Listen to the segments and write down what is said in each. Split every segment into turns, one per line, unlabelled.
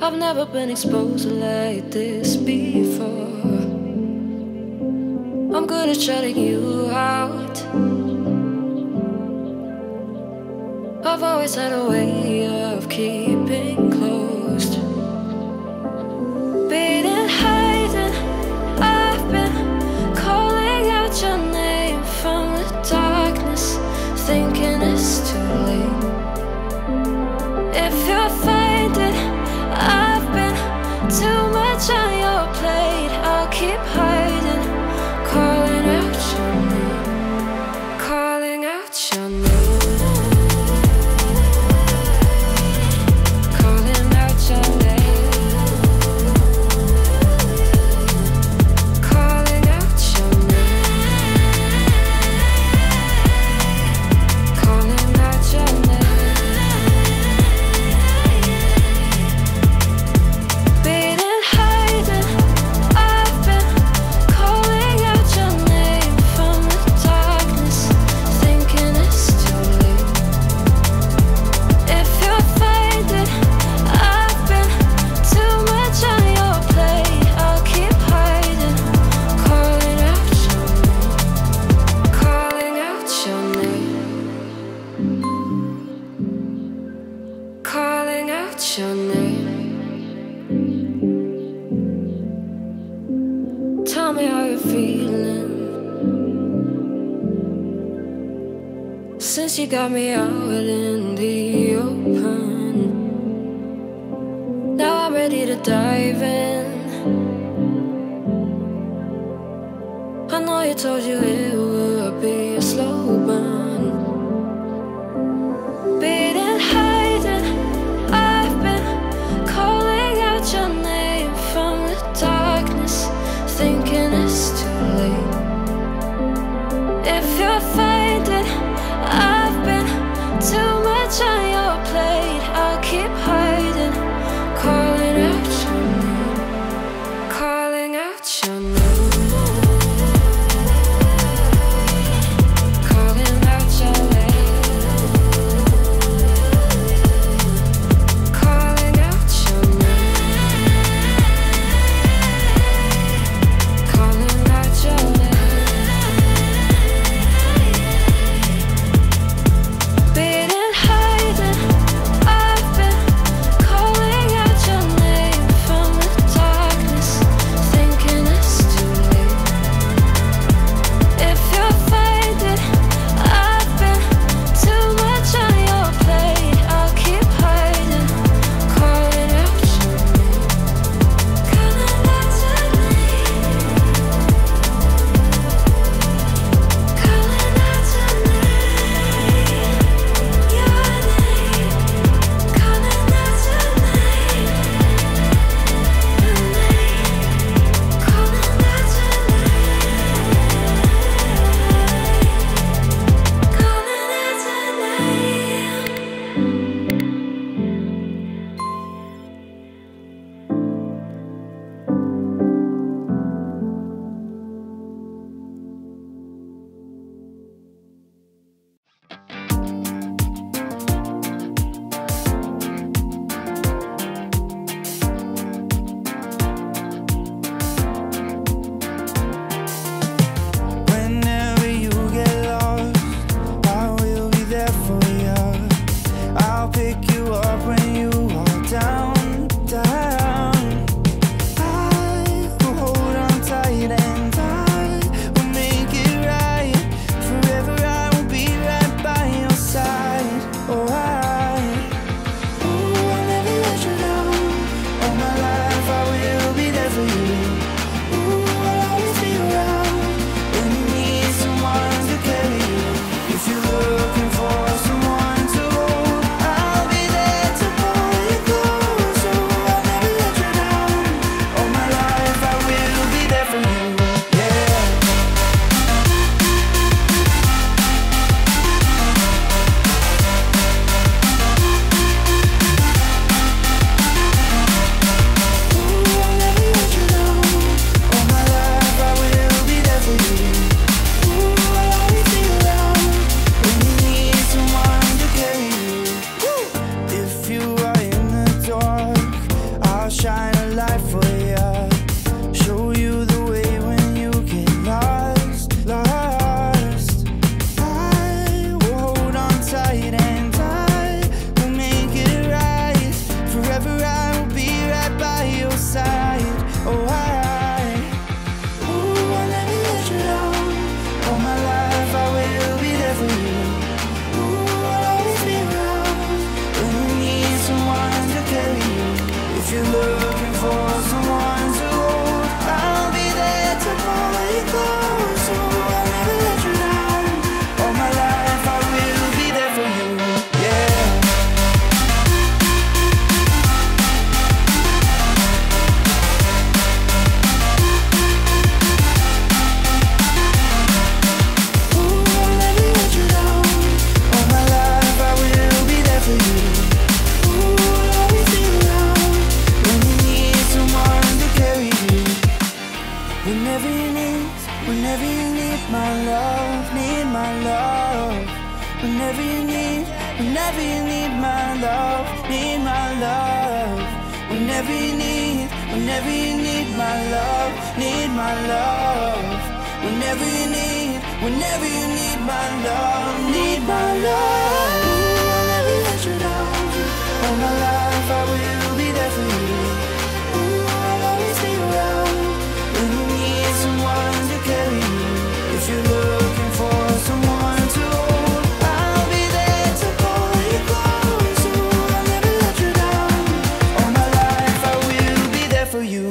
I've never been exposed like this before. I'm good at shutting you out. I've always had a way of keeping closed. Beating, hiding, I've been calling out your name from the darkness, thinking it's too late. If you're finding I've been too much on your plate, I'll keep hiding, calling out your name, calling out your name. Your name. Tell me how you're feeling since you got me out in the open. Now I'm ready to dive in. I know you told you it would be a slow burn. Beating, hiding, calling out your name from the darkness, thinking it's too late. If you're finding I've been too much on your plate, I'll keep hiding, calling out your name, calling out your name.
Forever I will be right by your side. Oh, ooh, I'll never let you down. All my life I will be there for you. Ooh, I'll always be around when you need someone to carry you. If you're looking for someone to hold, I'll be there to pull you close. Ooh, I'll never let you down. All my life I will be there for you. Yeah. Whenever you need my love, need my love. Whenever you need my love, need my love. Whenever you need my love, need my love. Whenever you need my love, need my love. Ooh, I'll never let you down. All my life I will be there for you. Ooh, I'll always be around when you need someone to carry you. If you're looking for someone to hold, I'll be there to pull you close. Ooh, I'll never let you down. All my life I will be there for you.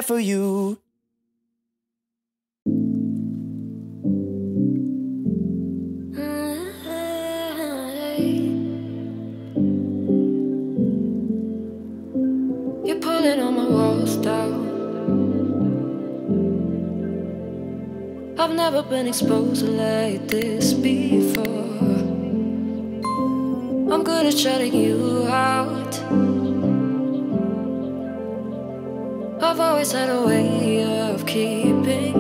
For you.
You're pulling on my walls down. I've never been exposed like this before. I'm good at shutting you out. I've always had a way of keeping